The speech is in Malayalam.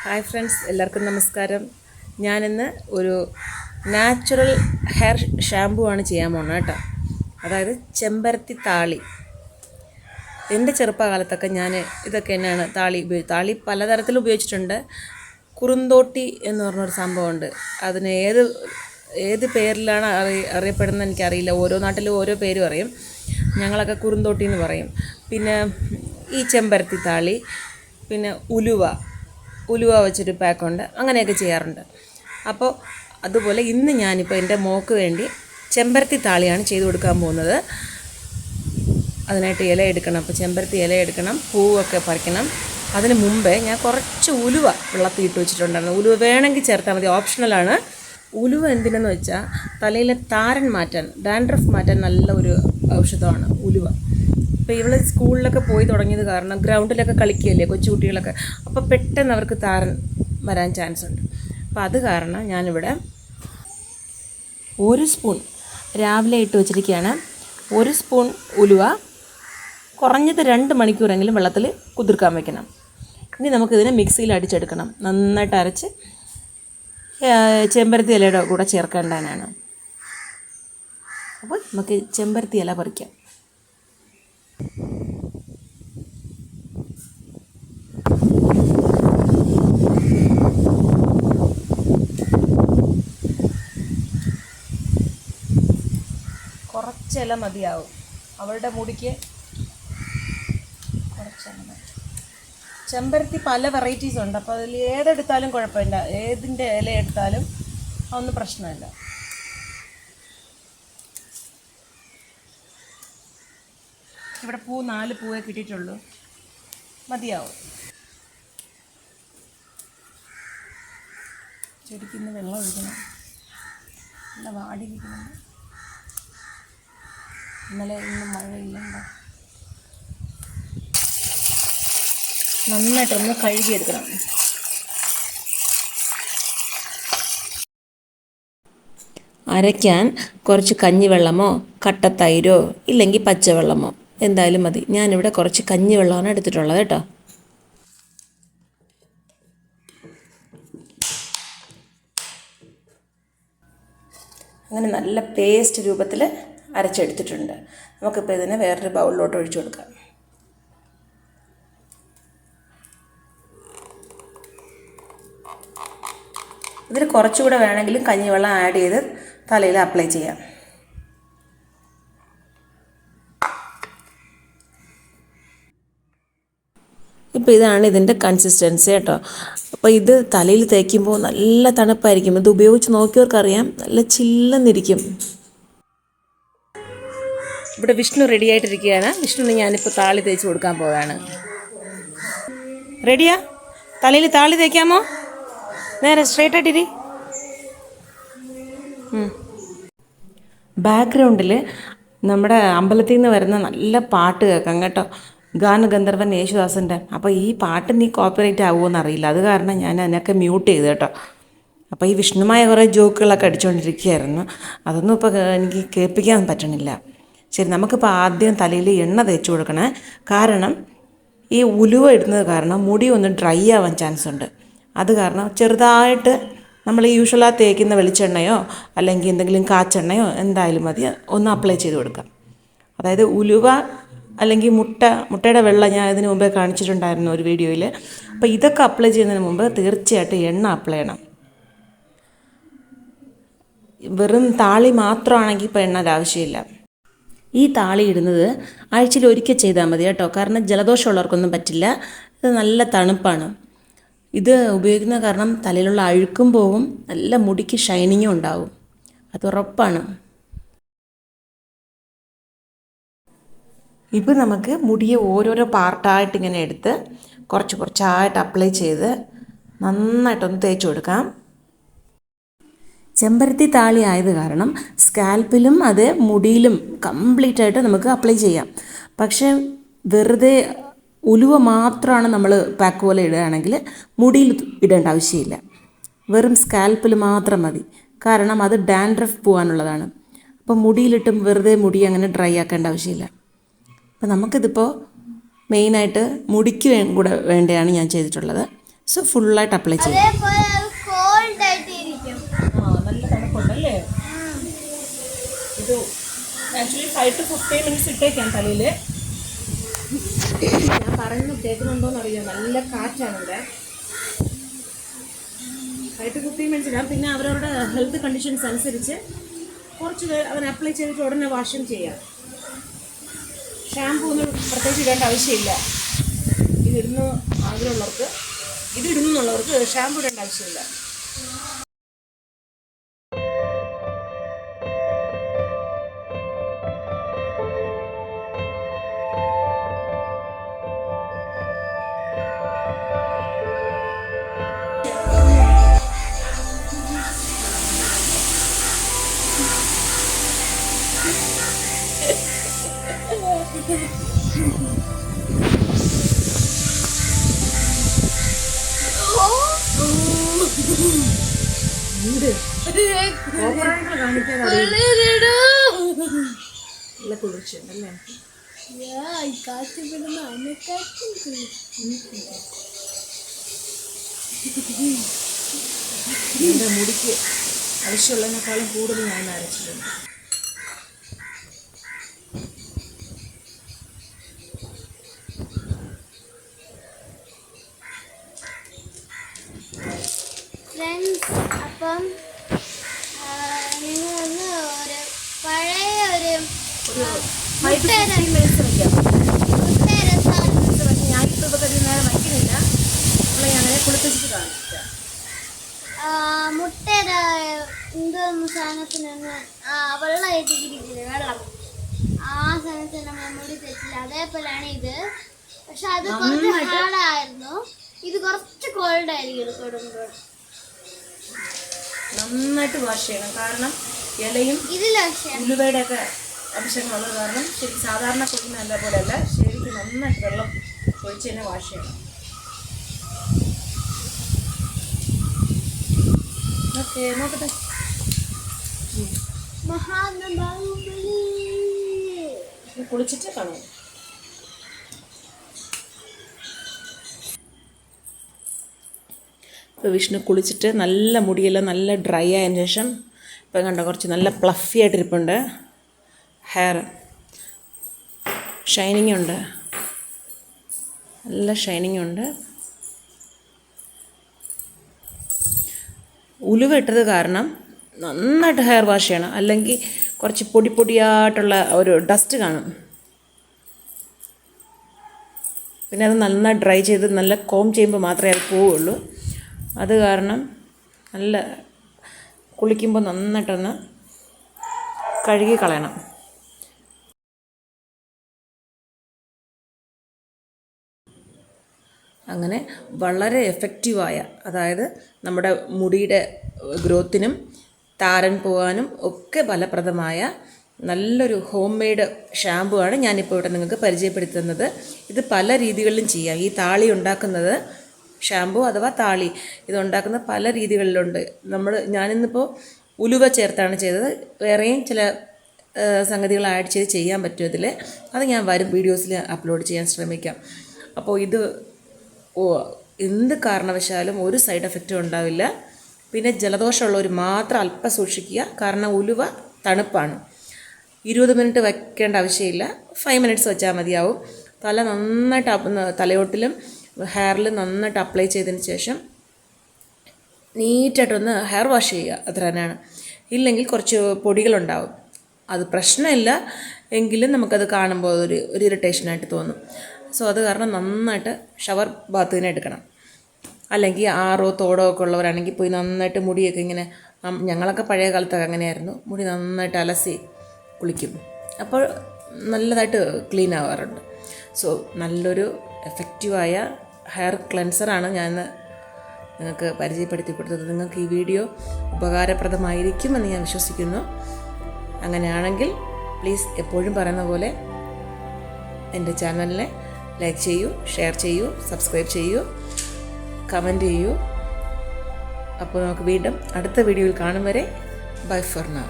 ഹായ് ഫ്രണ്ട്സ്, എല്ലാവർക്കും നമസ്കാരം. ഞാനിന്ന് ഒരു നാച്ചുറൽ ഹെയർ ഷാമ്പു ആണ് ചെയ്യാൻ പോകുന്നത് കേട്ടോ. അതായത് ചെമ്പരത്തി താളി. എൻ്റെ ചെറുപ്പകാലത്തൊക്കെ ഞാൻ ഇതൊക്കെ തന്നെയാണ് താളി പലതരത്തിൽ ഉപയോഗിച്ചിട്ടുണ്ട്. കുറുന്തോട്ടി എന്ന് പറഞ്ഞൊരു സംഭവമുണ്ട്. അതിന് ഏത് പേരിലാണ് അറിയപ്പെടുന്നത് എനിക്കറിയില്ല. ഓരോ നാട്ടിലും ഓരോ പേരും അറിയും. ഞങ്ങളൊക്കെ കുറുന്തോട്ടി എന്ന് പറയും. പിന്നെ ഈ ചെമ്പരത്തി താളി, പിന്നെ ഉലുവ വെച്ചൊരു പാക്കുണ്ട്. അങ്ങനെയൊക്കെ ചെയ്യാറുണ്ട്. അപ്പോൾ അതുപോലെ ഇന്ന് ഞാനിപ്പോൾ എൻ്റെ മോൾക്ക് വേണ്ടി ചെമ്പരത്തി താളിയാണ് ചെയ്ത് കൊടുക്കാൻ പോകുന്നത്. അതിനായിട്ട് ഇല എടുക്കണം. അപ്പോൾ ചെമ്പരത്തി ഇല എടുക്കണം, പൂവൊക്കെ പറിക്കണം. അതിന് മുമ്പേ ഞാൻ കുറച്ച് ഉലുവ വെള്ളത്തിൽ ഇട്ട് വെച്ചിട്ടുണ്ടായിരുന്നു. ഉലുവ വേണമെങ്കിൽ ചേർത്താൽ മതി, ഓപ്ഷണലാണ്. ഉലുവ എന്തിനെന്ന് വെച്ചാൽ തലയിലെ താരൻ മാറ്റാൻ, ഡാൻഡ്രഫ് മാറ്റാൻ നല്ല ഒരു ഔഷധമാണ് ഉലുവ. ഇപ്പോൾ ഇവൾ സ്കൂളിലൊക്കെ പോയി തുടങ്ങിയത് കാരണം ഗ്രൗണ്ടിലൊക്കെ കളിക്കുകയല്ലേ കൊച്ചുകുട്ടികളൊക്കെ. അപ്പോൾ പെട്ടെന്ന് അവർക്ക് താരൻ വരാൻ ചാൻസ് ഉണ്ട്. അപ്പോൾ അത് കാരണം ഞാനിവിടെ 1 സ്പൂൺ രാവിലെ ഇട്ട് വെച്ചിരിക്കുകയാണ്. 1 സ്പൂൺ ഉലുവ കുറഞ്ഞത് 2 മണിക്കൂറെങ്കിലും വെള്ളത്തിൽ കുതിർക്കാൻ വയ്ക്കണം. ഇനി നമുക്കിതിനെ മിക്സിയിൽ അടിച്ചെടുക്കണം. നന്നായിട്ട് അരച്ച് ചെമ്പരത്തി ഇലയുടെ കൂടെ ചേർക്കേണ്ടതാണ്. അപ്പോൾ നമുക്ക് ചെമ്പരത്തി ഇല പറിക്കാം. കുറച്ചില മതിയാവും. അവളുടെ മുടിക്ക് കുറച്ചില മതി. ചെമ്പരത്തി പല വെറൈറ്റീസ് ഉണ്ട്. അപ്പോൾ അതിൽ ഏതെടുത്താലും കുഴപ്പമില്ല. ഏതിൻ്റെ ഇല എടുത്താലും അതൊന്നും പ്രശ്നമില്ല. ഇവിടെ 4 പൂവേ കിട്ടിയിട്ടുള്ളൂ, മതിയാവും. ചെടിക്കുന്ന വെള്ളം ഒഴിക്കണം. നല്ല വാടിയിരിക്കണം. ഇന്നലെ ഇന്നും മഴയില്ലണ്ട. നന്നായിട്ടൊന്ന് കഴുകിയെടുക്കണം. അരയ്ക്കാൻ കുറച്ച് കഞ്ഞിവെള്ളമോ കട്ടത്തൈരോ ഇല്ലെങ്കിൽ പച്ചവെള്ളമോ എന്തായാലും മതി. ഞാനിവിടെ കുറച്ച് കഞ്ഞിവെള്ളമാണ് എടുത്തിട്ടുള്ളത് കേട്ടോ. അങ്ങനെ നല്ല പേസ്റ്റ് രൂപത്തിൽ അരച്ചെടുത്തിട്ടുണ്ട്. നമുക്കിപ്പോൾ ഇതിനെ വേറൊരു ബൗളിലോട്ട് ഒഴിച്ചു കൊടുക്കാം. ഇതിൽ കുറച്ചുകൂടെ വേണമെങ്കിലും കഞ്ഞിവെള്ളം ആഡ് ചെയ്ത് തലയിൽ അപ്ലൈ ചെയ്യാം. ഇപ്പോൾ ഇതാണ് ഇതിൻ്റെ കൺസിസ്റ്റൻസി കേട്ടോ. അപ്പോൾ ഇത് തലയിൽ തേക്കുമ്പോൾ നല്ല തണുപ്പായിരിക്കും. ഇത് ഉപയോഗിച്ച് നോക്കിയവർക്കറിയാം, നല്ല ചില്ലെന്നിരിക്കും. ഇവിടെ വിഷ്ണു റെഡി ആയിട്ടിരിക്കുകയാണ്. വിഷ്ണുവിന് ഞാനിപ്പോൾ താളി തേച്ച് കൊടുക്കാൻ പോവുകയാണ്. റെഡിയാ? തലയിൽ താളി തേക്കാമോ? നേരെ സ്ട്രൈറ്റ് ആയിട്ടിരി. ബാക്ക്ഗ്രൗണ്ടിൽ നമ്മുടെ അമ്പലത്തിൽ നിന്ന് വരുന്ന നല്ല പാട്ട് കേൾക്കാം കേട്ടോ. ഗാനഗന്ധർവൻ യേശുദാസിൻ്റെ. അപ്പോൾ ഈ പാട്ട് നീ കോപ്പിറൈറ്റ് ആവുമോയെന്ന് അറിയില്ല. അത് കാരണം ഞാൻ അതിനൊക്കെ മ്യൂട്ട് ചെയ്തു കേട്ടോ. അപ്പോൾ ഈ വിഷ്ണുമായ കുറേ ജോക്കുകളൊക്കെ അടിച്ചുകൊണ്ടിരിക്കുകയായിരുന്നു. അതൊന്നും ഇപ്പോൾ എനിക്ക് കേൾപ്പിക്കാൻ പറ്റണില്ല. ശരി, നമുക്കിപ്പോൾ ആദ്യം തലയിൽ എണ്ണ തേച്ച് കൊടുക്കണേ. കാരണം ഈ ഉലുവ ഇടുന്നത് കാരണം മുടി ഒന്ന് ഡ്രൈ ആവാൻ ചാൻസ് ഉണ്ട്. അത് കാരണം ചെറുതായിട്ട് നമ്മൾ യൂഷ്വലാ തേക്കുന്ന വെളിച്ചെണ്ണയോ അല്ലെങ്കിൽ എന്തെങ്കിലും കാച്ചെണ്ണയോ എന്തായാലും മതി, ഒന്ന് അപ്ലൈ ചെയ്ത് കൊടുക്കാം. അതായത് ഉലുവ അല്ലെങ്കിൽ മുട്ടയുടെ വെള്ളം ഞാൻ ഇതിന് മുമ്പേ കാണിച്ചിട്ടുണ്ടായിരുന്നു ഒരു വീഡിയോയിൽ. അപ്പോൾ ഇതൊക്കെ അപ്ലൈ ചെയ്യുന്നതിന് മുമ്പ് തീർച്ചയായിട്ടും എണ്ണ അപ്ലൈ ചെയ്യണം. വെറും താളി മാത്രമാണെങ്കിൽ ഇപ്പോൾ എണ്ണ ആവശ്യമില്ല. ഈ താളി ഇടുന്നത് ആഴ്ചയിൽ ഒരിക്കൽ ചെയ്താൽ മതി കേട്ടോ. കാരണം ജലദോഷമുള്ളവർക്കൊന്നും പറ്റില്ല. ഇത് നല്ല തണുപ്പാണ്. ഇത് ഉപയോഗിക്കുന്ന കാരണം തലയിലുള്ള അഴുക്കും പോകും, നല്ല മുടിക്ക് ഷൈനിങ്ങും ഉണ്ടാവും. അത് ഉറപ്പാണ്. ഇപ്പോൾ നമുക്ക് മുടിയെ ഓരോരോ പാർട്ടായിട്ട് ഇങ്ങനെ എടുത്ത് കുറച്ചായിട്ട് അപ്ലൈ ചെയ്ത് നന്നായിട്ടൊന്ന് തേച്ച് കൊടുക്കാം. ചെമ്പരത്തി താളി ആയത് കാരണം സ്കാൽപ്പിലും അത് മുടിയിലും കംപ്ലീറ്റ് ആയിട്ട് നമുക്ക് അപ്ലൈ ചെയ്യാം. പക്ഷേ വെറുതെ ഉലുവ മാത്രമാണ് നമ്മൾ പാക്ക് പോലെ ഇടുകയാണെങ്കിൽ മുടിയിൽ ഇടേണ്ട ആവശ്യമില്ല. വെറും സ്കാൽപ്പിൽ മാത്രം മതി. കാരണം അത് ഡാൻഡ്രഫ് പോകാനുള്ളതാണ്. അപ്പോൾ മുടിയിലിട്ടും വെറുതെ മുടി അങ്ങനെ ഡ്രൈ ആക്കേണ്ട ആവശ്യമില്ല. അപ്പോൾ നമുക്കിതിപ്പോൾ മെയിനായിട്ട് മുടിക്ക് കൂടെ വേണ്ടിയാണ് ഞാൻ ചെയ്തിട്ടുള്ളത്. സോ ഫുള്ളായിട്ട് അപ്ലൈ ചെയ്യും. നല്ല തണുപ്പുണ്ടല്ലേ. ഇത് ആക്ച്വലി 5 to 15 minutes ഇട്ടേക്കാം തലയിൽ. ഞാൻ പറയുന്നത് കേൾക്കുന്നുണ്ടോയെന്ന് അറിയാം. നല്ല കാറ്റാണ് ഇവിടെ. 5 to 15 minutes ഇടാം. പിന്നെ അവരവരുടെ ഹെൽത്ത് കണ്ടീഷൻസ് അനുസരിച്ച് കുറച്ച് അവൻ അപ്ലൈ ചെയ്തിട്ട് ഉടനെ വാഷും ചെയ്യാം. ഷാമ്പൂ ഒന്നും പ്രത്യേകിച്ച് ഇടേണ്ട ആവശ്യമില്ല. ഇതിടുന്നു ആഗ്രഹമുള്ളവർക്ക്, ഇതിടുന്നുള്ളവർക്ക് ഷാമ്പൂ ഇടേണ്ട ആവശ്യമില്ല. നല്ല കുളിർച്ചയുണ്ടല്ലേ. എൻ്റെ മുടിക്ക് ആവശ്യമുള്ളതിനേക്കാളും കൂടുതൽ ഞാൻ അരച്ചിട്ടുണ്ട്. അപ്പം നിങ്ങളൊന്ന് ഒരു പഴയ ഒരു ഞാനിപ്പോൾ നേരം വയ്ക്കുന്നില്ല. അങ്ങനെ കുളിപ്പിച്ചിട്ട് കാണിക്കാം. മുട്ടയുടെ എന്തോന്ന് സാധനത്തിനൊന്ന് വെള്ളം ഇട്ടിരിക്കില്ലേ, വെള്ളം ആ സാധനത്തിന് നമ്മൾ മുടി തെറ്റില്ല. അതേപോലെയാണ് ഇത്. പക്ഷെ അത് കുറച്ച് ഹാർഡായിരുന്നു. ഇത് കുറച്ച് കോൾഡ് ആയിരിക്കും തൊടുമ്പോൾ. നന്നായിട്ട് വാഷ് ചെയ്യണം. കാരണം ഇലയും ഉലുവയുടെ ഒക്കെ അംശങ്ങളുള്ളത് കാരണം ശരി സാധാരണ കുളിക്കുന്ന നല്ല പോലെയല്ല. ശരിക്കും നന്നായിട്ട് വെള്ളം ഒഴിച്ച് തന്നെ വാഷ് ചെയ്യണം. ഓക്കെ, നോക്കട്ടെ. കുളിച്ചിട്ട് കാണും. ഇപ്പോൾ വിഷ്ണു കുളിച്ചിട്ട് നല്ല മുടിയെല്ലാം നല്ല ഡ്രൈ ആയതിനു ശേഷം ഇപ്പം കണ്ടോ കുറച്ച് നല്ല പ്ലഫി ആയിട്ടിരിപ്പുണ്ട്. ഹെയർ ഷൈനിങ് ഉണ്ട്, നല്ല ഷൈനിങ് ഉണ്ട്. ഉലുവ ഇട്ടത് കാരണം നന്നായിട്ട് ഹെയർ വാഷ് ചെയ്യണം. അല്ലെങ്കിൽ കുറച്ച് പൊടിയായിട്ടുള്ള ഒരു ഡസ്റ്റ് കാണും. പിന്നെ അത് നന്നായി ഡ്രൈ ചെയ്ത് നല്ല കോം ചെയ്യുമ്പോൾ മാത്രമേ അത് പോവുള്ളൂ. അത് കാരണം നല്ല കുളിക്കുമ്പോൾ നന്നായിട്ടൊന്ന് കഴുകി കളയണം. അങ്ങനെ വളരെ എഫക്റ്റീവായ, അതായത് നമ്മുടെ മുടിയുടെ ഗ്രോത്തിനും താരൻ പോകാനും ഒക്കെ ഫലപ്രദമായ നല്ലൊരു ഹോം മെയ്ഡ് ഷാമ്പു ആണ് ഞാനിപ്പോൾ ഇവിടെ നിങ്ങൾക്ക് പരിചയപ്പെടുത്തുന്നത്. ഇത് പല രീതികളിലും ചെയ്യാം. ഈ താളി ഉണ്ടാക്കുന്നത് ഷാമ്പു അഥവാ താളി ഇതുണ്ടാക്കുന്ന പല രീതികളിലുണ്ട്. ഞാനിന്നിപ്പോൾ ഉലുവ ചേർത്താണ് ചെയ്തത്. വേറെയും ചില സംഗതികൾ ആഡ് ചെയ്ത് ചെയ്യാൻ പറ്റും ഇതിൽ. അത് ഞാൻ വരും വീഡിയോസിൽ അപ്ലോഡ് ചെയ്യാൻ ശ്രമിക്കാം. അപ്പോൾ ഇത് എന്ത് കാരണവശാലും ഒരു സൈഡ് എഫക്റ്റും ഉണ്ടാവില്ല. പിന്നെ ജലദോഷമുള്ളവർ മാത്രം അല്പം സൂക്ഷിക്കുക. കാരണം ഉലുവ തണുപ്പാണ്. 20 മിനിറ്റ് വയ്ക്കേണ്ട ആവശ്യമില്ല, 5 മിനിറ്റ്സ് വെച്ചാൽ മതിയാവും. തല നന്നായിട്ട് തലയോട്ടിലും ഹെയറിൽ നന്നായിട്ട് അപ്ലൈ ചെയ്തതിന് ശേഷം നീറ്റായിട്ടൊന്ന് ഹെയർ വാഷ് ചെയ്യുക. അത്ര തന്നെയാണ്. ഇല്ലെങ്കിൽ കുറച്ച് പൊടികളുണ്ടാവും. അത് പ്രശ്നമില്ല, എങ്കിലും നമുക്കത് കാണുമ്പോൾ ഒരു ഇറിറ്റേഷനായിട്ട് തോന്നും. സോ അത് കാരണം നന്നായിട്ട് ഷവർ ബാത്ത് തന്നെ എടുക്കണം. അല്ലെങ്കിൽ ആറോ തോടോ ഒക്കെ ഉള്ളവരാണെങ്കിൽ പോയി നന്നായിട്ട് മുടിയൊക്കെ ഇങ്ങനെ, ഞങ്ങളൊക്കെ പഴയ കാലത്തൊക്കെ അങ്ങനെയായിരുന്നു, മുടി നന്നായിട്ട് അലസി കുളിക്കും. അപ്പോൾ നല്ലതായിട്ട് ക്ലീൻ ആവാറുണ്ട്. സോ നല്ലൊരു എഫക്റ്റീവായ ഹെയർ ക്ലെൻസറാണ് ഞാൻ നിങ്ങൾക്ക് പരിചയപ്പെടുത്തി കൊടുത്തത്. നിങ്ങൾക്ക് ഈ വീഡിയോ ഉപകാരപ്രദമായിരിക്കുമെന്ന് ഞാൻ വിശ്വസിക്കുന്നു. അങ്ങനെയാണെങ്കിൽ പ്ലീസ് എപ്പോഴും പറയുന്ന പോലെ എൻ്റെ ചാനലിനെ ലൈക്ക് ചെയ്യൂ, ഷെയർ ചെയ്യൂ, സബ്സ്ക്രൈബ് ചെയ്യൂ, കമൻറ്റ് ചെയ്യൂ. അപ്പോൾ നമുക്ക് വീണ്ടും അടുത്ത വീഡിയോയിൽ കാണും വരെ ബൈ ഫോർ നൗ.